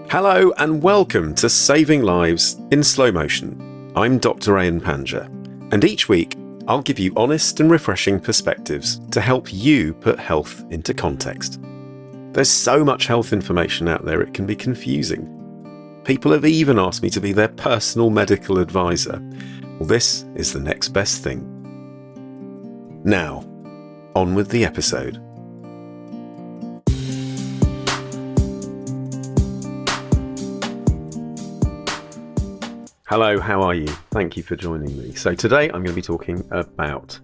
Hello and welcome to Saving Lives in Slow Motion. I'm Dr. Ian Panja, and each week I'll give you honest and refreshing perspectives to help you put health into context. There's so much health information out there it can be confusing. People have even asked me to be their personal medical advisor. Well, this is the next best thing. Now, on with the episode. Hello, how are you? Thank you for joining me. So today I'm going to be talking about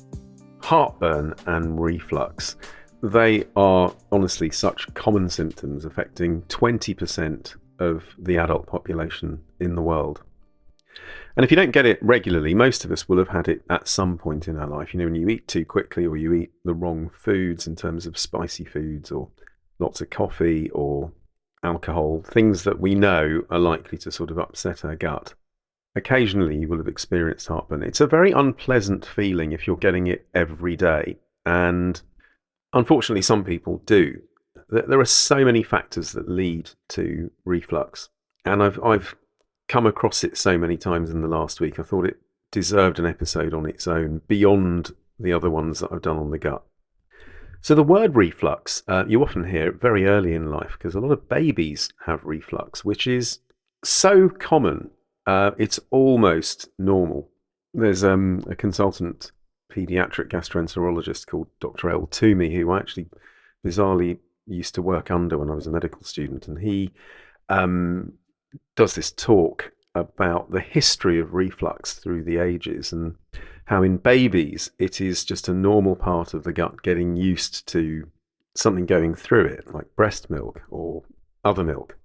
heartburn and reflux. They are honestly such common symptoms affecting 20% of the adult population in the world. And if you don't get it regularly, most of us will have had it at some point in our life. You know, when you eat too quickly or you eat the wrong foods in terms of spicy foods or lots of coffee or alcohol, things that we know are likely to sort of upset our gut. Occasionally you will have experienced heartburn. It's a very unpleasant feeling if you're getting it every day. And unfortunately, some people do. There are so many factors that lead to reflux. And I've come across it so many times in the last week. I thought it deserved an episode on its own beyond the other ones that I've done on the gut. So the word reflux, you often hear it very early in life because a lot of babies have reflux, which is so common. It's almost normal. There's a consultant paediatric gastroenterologist called Dr. L. Toomey, who I actually bizarrely used to work under when I was a medical student, and he does this talk about the history of reflux through the ages and how in babies it is just a normal part of the gut getting used to something going through it, like breast milk or other milk.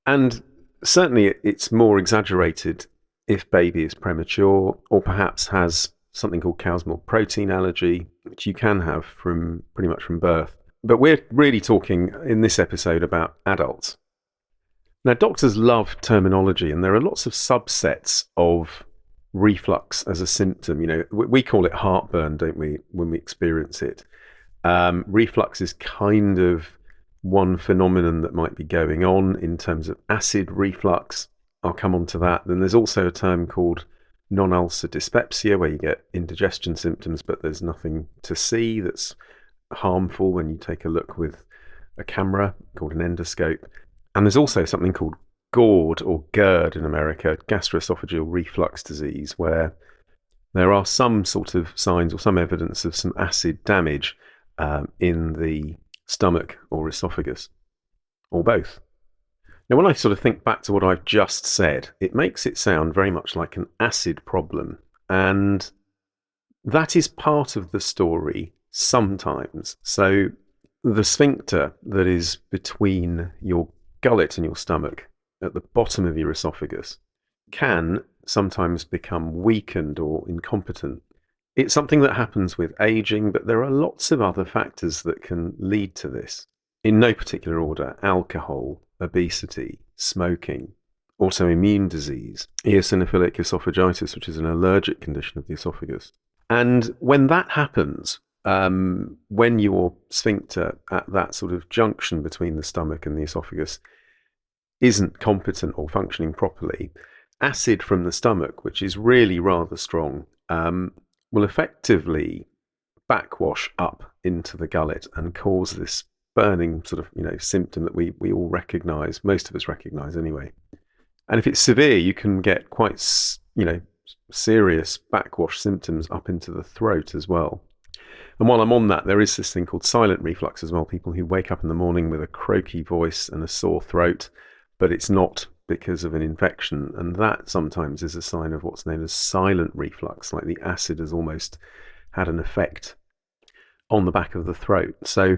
And certainly it's more exaggerated if baby is premature or perhaps has something called cow's milk protein allergy, which you can have from pretty much from birth. But we're really talking in this episode about adults. Now, doctors love terminology, and there are lots of subsets of reflux as a symptom. You know, we call it heartburn, don't we, when we experience it? Reflux is kind of one phenomenon that might be going on in terms of acid reflux. I'll come on to that. Then there's also a term called non-ulcer dyspepsia, where you get indigestion symptoms, but there's nothing to see that's harmful when you take a look with a camera called an endoscope. And there's also something called GORD or GERD in America, gastroesophageal reflux disease, where there are some sort of signs or some evidence of some acid damage in the stomach or esophagus, or both. Now, when I sort of think back to what I've just said, it makes it sound very much like an acid problem, and that is part of the story sometimes. So the sphincter that is between your gullet and your stomach at the bottom of your esophagus can sometimes become weakened or incompetent. It's something that happens with aging, but there are lots of other factors that can lead to this. In no particular order: alcohol, obesity, smoking, autoimmune disease, eosinophilic esophagitis, which is an allergic condition of the esophagus. And when that happens, when your sphincter at that sort of junction between the stomach and the esophagus isn't competent or functioning properly, acid from the stomach, which is really rather strong, will effectively backwash up into the gullet and cause this burning sort of, symptom that we all recognize, most of us recognize anyway. And if it's severe, you can get quite, serious backwash symptoms up into the throat as well. And while I'm on that, there is this thing called silent reflux as well, people who wake up in the morning with a croaky voice and a sore throat, but it's not because of an infection, and that sometimes is a sign of what's known as silent reflux, like the acid has almost had an effect on the back of the throat. So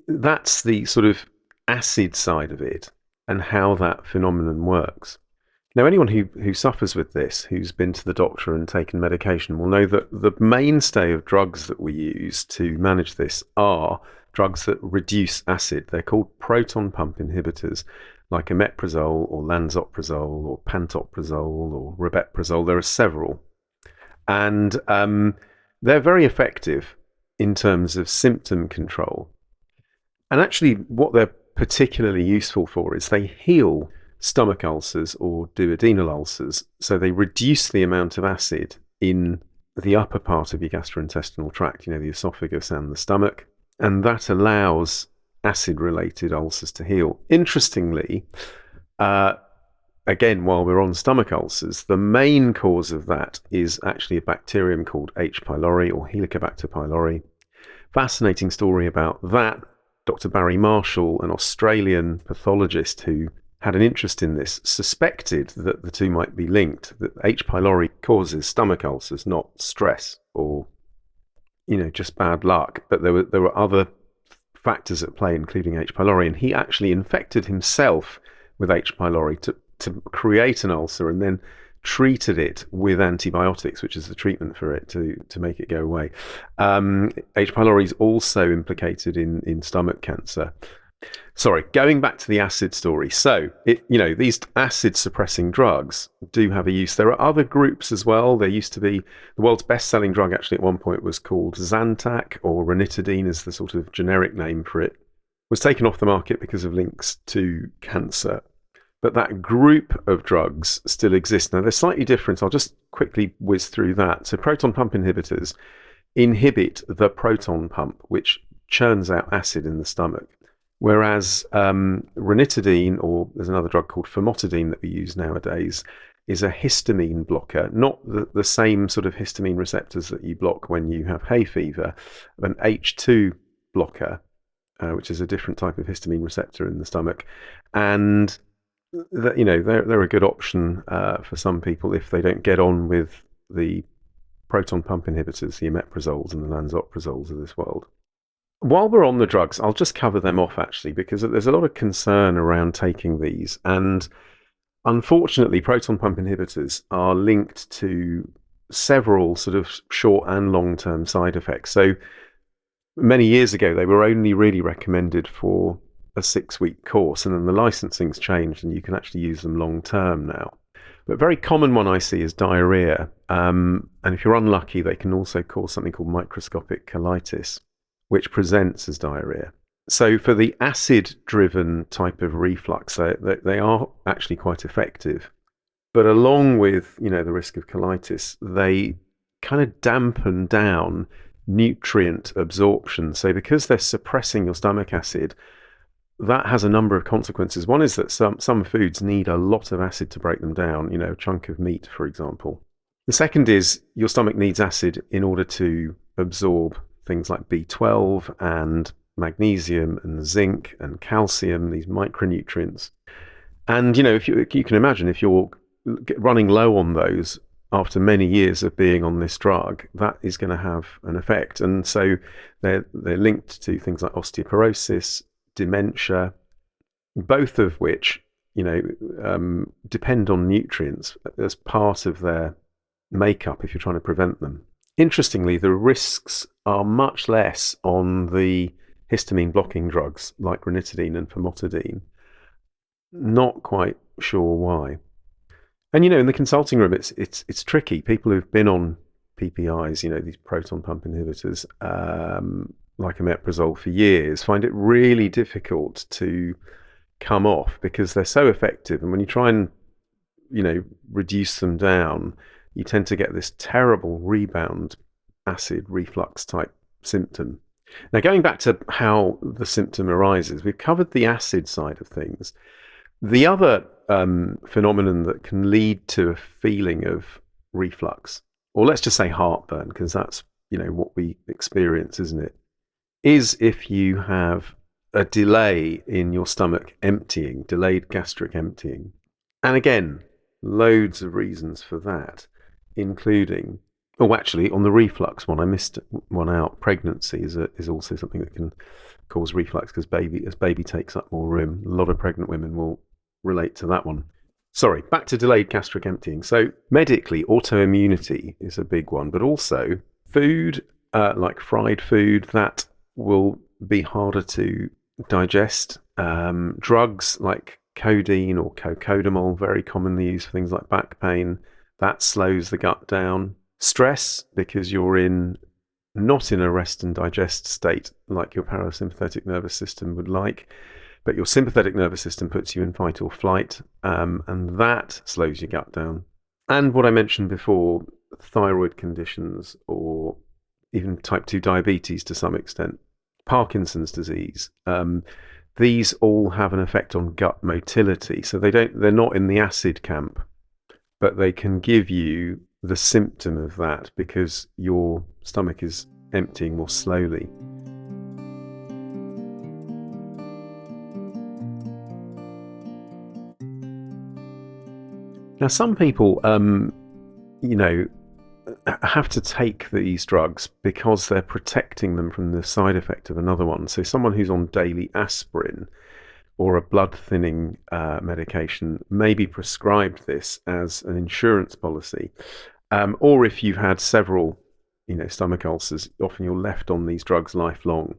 that's the sort of acid side of it and how that phenomenon works. Now, anyone who suffers with this, who's been to the doctor and taken medication, will know that the mainstay of drugs that we use to manage this are drugs that reduce acid. They're called proton pump inhibitors, like omeprazole or lansoprazole or pantoprazole or rabeprazole. There are several. And they're very effective in terms of symptom control. And actually what they're particularly useful for is they heal stomach ulcers or duodenal ulcers. So they reduce the amount of acid in the upper part of your gastrointestinal tract, the esophagus and the stomach, and that allows acid-related ulcers to heal. Interestingly, again, while we're on stomach ulcers, the main cause of that is actually a bacterium called H. pylori or Helicobacter pylori. Fascinating story about that. Dr. Barry Marshall, an Australian pathologist who had an interest in this, suspected that the two might be linked, that H. pylori causes stomach ulcers, not stress or, just bad luck. But there were other factors at play, including H. pylori, and he actually infected himself with H. pylori to create an ulcer and then treated it with antibiotics, which is the treatment for it to make it go away. H. pylori is also implicated in stomach cancer. Sorry, going back to the acid story. So, these acid-suppressing drugs do have a use. There are other groups as well. There used to be, the world's best-selling drug actually at one point was called Zantac, or ranitidine is the sort of generic name for it. Was taken off the market because of links to cancer. But that group of drugs still exists. Now, they're slightly different. I'll just quickly whiz through that. So proton pump inhibitors inhibit the proton pump, which churns out acid in the stomach. Whereas ranitidine, or there's another drug called famotidine that we use nowadays, is a histamine blocker, not the same sort of histamine receptors that you block when you have hay fever, but an H2 blocker, which is a different type of histamine receptor in the stomach. And they're a good option for some people if they don't get on with the proton pump inhibitors, the omeprazoles and the lansoprazole of this world. While we're on the drugs, I'll just cover them off actually, because there's a lot of concern around taking these, and unfortunately proton pump inhibitors are linked to several sort of short and long-term side effects. So many years ago they were only really recommended for a 6-week course, and then the licensing's changed and you can actually use them long term now. But a very common one I see is diarrhea, and if you're unlucky they can also cause something called microscopic colitis, which presents as diarrhea. So for the acid-driven type of reflux, they are actually quite effective, but along with the risk of colitis, they kind of dampen down nutrient absorption. So because they're suppressing your stomach acid, that has a number of consequences. One is that some foods need a lot of acid to break them down, a chunk of meat, for example. The second is your stomach needs acid in order to absorb things like B12 and magnesium and zinc and calcium, these micronutrients. And, if you can imagine, if you're running low on those after many years of being on this drug, that is going to have an effect. And so they're linked to things like osteoporosis, dementia, both of which, depend on nutrients as part of their makeup if you're trying to prevent them. Interestingly, the risks are much less on the histamine blocking drugs like ranitidine and famotidine. Not quite sure why. And in the consulting room, it's tricky. People who've been on PPIs, these proton pump inhibitors, like omeprazole for years, find it really difficult to come off because they're so effective. And when you try and, reduce them down, you tend to get this terrible rebound acid reflux type symptom. Now, going back to how the symptom arises, we've covered the acid side of things. The other phenomenon that can lead to a feeling of reflux, or let's just say heartburn, because that's, what we experience, isn't it? Is if you have a delay in your stomach emptying, delayed gastric emptying. And again, loads of reasons for that, including, actually on the reflux one, I missed one out. Pregnancy is also something that can cause reflux because as baby takes up more room. A lot of pregnant women will relate to that one. Sorry, back to delayed gastric emptying. So medically, autoimmunity is a big one, but also food, like fried food, that will be harder to digest. Drugs like codeine or cocodamol, very commonly used for things like back pain, that slows the gut down. Stress, because you're not in a rest and digest state like your parasympathetic nervous system would like. But your sympathetic nervous system puts you in fight or flight, and that slows your gut down. And what I mentioned before, thyroid conditions or even type 2 diabetes to some extent, Parkinson's disease, these all have an effect on gut motility. So they're not in the acid camp, but they can give you the symptom of that because your stomach is emptying more slowly. Now, some people, have to take these drugs because they're protecting them from the side effect of another one. So someone who's on daily aspirin or a blood thinning medication may be prescribed this as an insurance policy. Or if you've had several, stomach ulcers, often you're left on these drugs lifelong.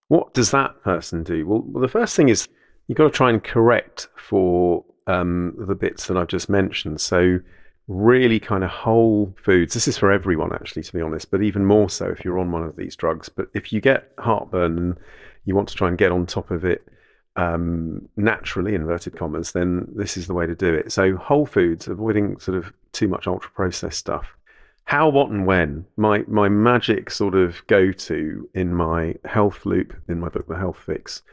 What does that person do? Well, the first thing is you've got to try and correct for the bits that I've just mentioned. So really kind of whole foods. This is for everyone, actually, to be honest, but even more so if you're on one of these drugs. But if you get heartburn and you want to try and get on top of it naturally, inverted commas, then this is the way to do it. So whole foods, avoiding sort of too much ultra processed stuff. How, what, and when. My magic sort of go-to in my health loop in my book, The Health Fix.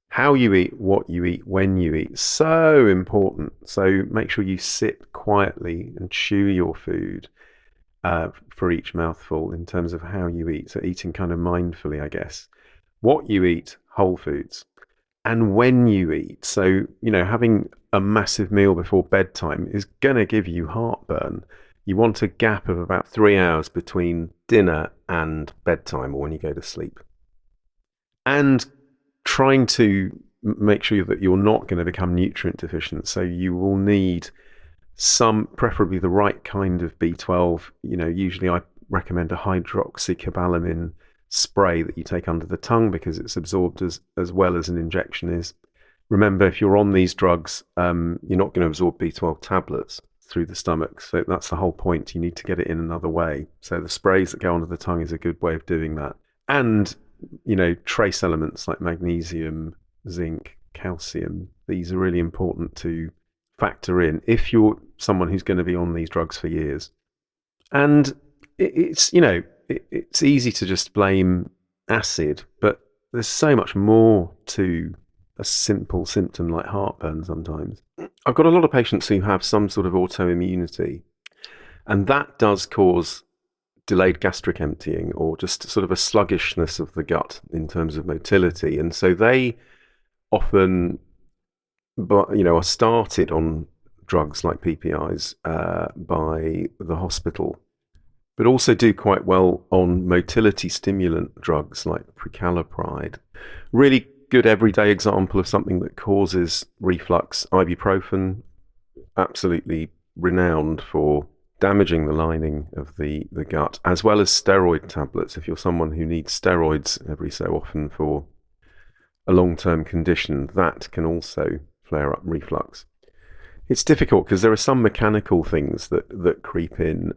How you eat, what you eat, when you eat, so important. So make sure you sit quietly and chew your food for each mouthful in terms of how you eat. So eating kind of mindfully, I guess. What you eat, whole foods. And when you eat. So, having a massive meal before bedtime is going to give you heartburn. You want a gap of about 3 hours between dinner and bedtime or when you go to sleep. And trying to make sure that you're not going to become nutrient deficient. So you will need some, preferably the right kind of B12. Usually I recommend a hydroxycobalamin spray that you take under the tongue because it's absorbed as well as an injection is. Remember, if you're on these drugs, you're not going to absorb B12 tablets through the stomach. So that's the whole point. You need to get it in another way. So the sprays that go under the tongue is a good way of doing that. And trace elements like magnesium, zinc, calcium, these are really important to factor in if you're someone who's going to be on these drugs for years. And it's easy to just blame acid, but there's so much more to a simple symptom like heartburn sometimes. I've got a lot of patients who have some sort of autoimmunity, and that does cause delayed gastric emptying or just sort of a sluggishness of the gut in terms of motility. And so they often are started on drugs like PPIs by the hospital, but also do quite well on motility stimulant drugs like precalopride. Really good everyday example of something that causes reflux, ibuprofen, absolutely renowned for damaging the lining of the gut, as well as steroid tablets. If you're someone who needs steroids every so often for a long-term condition, that can also flare up reflux. It's difficult because there are some mechanical things that creep in.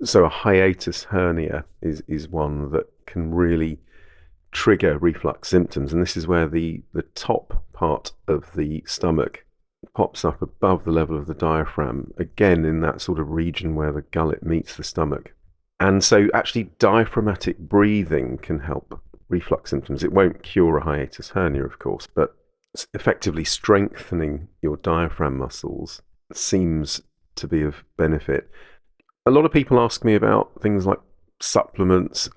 So a hiatus hernia is one that can really trigger reflux symptoms, and this is where the top part of the stomach pops up above the level of the diaphragm, again in that sort of region where the gullet meets the stomach. And so actually diaphragmatic breathing can help reflux symptoms. It won't cure a hiatus hernia, of course, but effectively strengthening your diaphragm muscles seems to be of benefit. A lot of people ask me about things like supplements.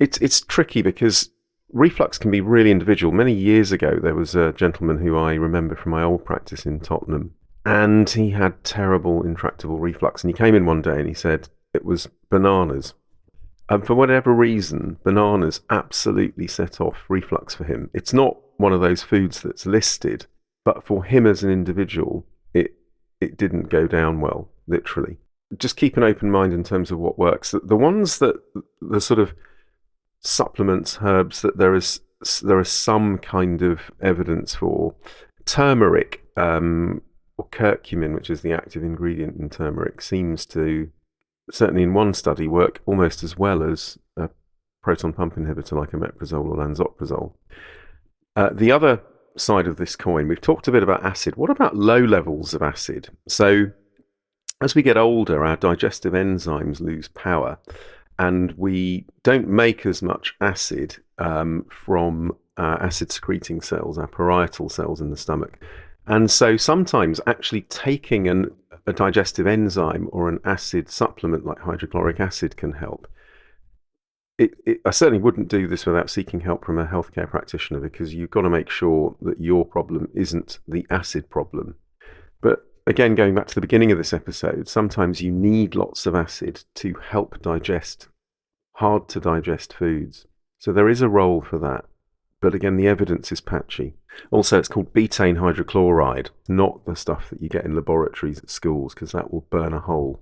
It's tricky because reflux can be really individual. Many years ago, there was a gentleman who I remember from my old practice in Tottenham, and he had terrible intractable reflux. And he came in one day and he said it was bananas. And for whatever reason, bananas absolutely set off reflux for him. It's not one of those foods that's listed, but for him as an individual, it didn't go down well, literally. Just keep an open mind in terms of what works. The ones that the sort of supplements, herbs that there is some kind of evidence for. Turmeric or curcumin, which is the active ingredient in turmeric, seems to, certainly in one study, work almost as well as a proton pump inhibitor like omeprazole or lansoprazole. The other side of this coin, we've talked a bit about acid. What about low levels of acid? So as we get older, our digestive enzymes lose power, and we don't make as much acid from acid secreting cells, our parietal cells in the stomach. And so sometimes actually taking a digestive enzyme or an acid supplement like hydrochloric acid can help. I certainly wouldn't do this without seeking help from a healthcare practitioner, because you've got to make sure that your problem isn't the acid problem. But again, going back to the beginning of this episode, sometimes you need lots of acid to help digest hard to digest foods. So there is a role for that. But again, the evidence is patchy. Also, it's called betaine hydrochloride, not the stuff that you get in laboratories at schools, because that will burn a hole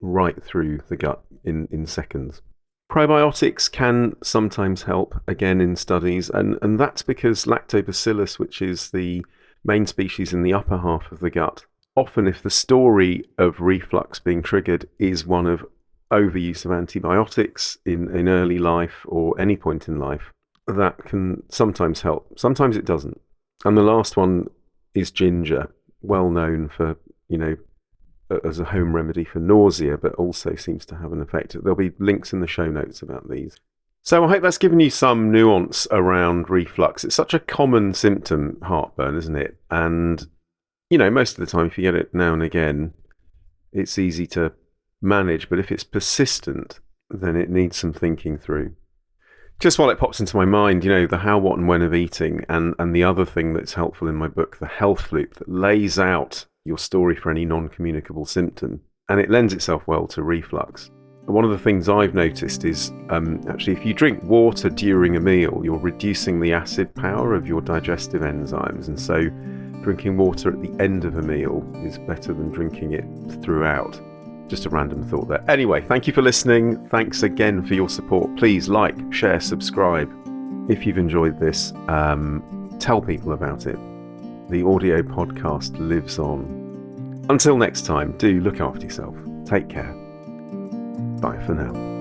right through the gut in seconds. Probiotics can sometimes help, again, in studies, and that's because lactobacillus, which is the main species in the upper half of the gut, often if the story of reflux being triggered is one of overuse of antibiotics in early life or any point in life, that can sometimes help. Sometimes it doesn't. And the last one is ginger, well known for, as a home remedy for nausea, but also seems to have an effect. There'll be links in the show notes about these. So I hope that's given you some nuance around reflux. It's such a common symptom, heartburn, isn't it? And, most of the time, if you get it now and again, it's easy to manage. But if it's persistent, then it needs some thinking through. Just while it pops into my mind, the how, what, and when of eating, and the other thing that's helpful in my book, the health loop, that lays out your story for any non-communicable symptom, and it lends itself well to reflux. One of the things I've noticed is actually if you drink water during a meal, you're reducing the acid power of your digestive enzymes, and so drinking water at the end of a meal is better than drinking it throughout. Just a random thought there. Anyway, thank you for listening. Thanks again for your support. Please like, share, subscribe. If you've enjoyed this, tell people about it. The audio podcast lives on. Until next time, do look after yourself. Take care. Bye for now.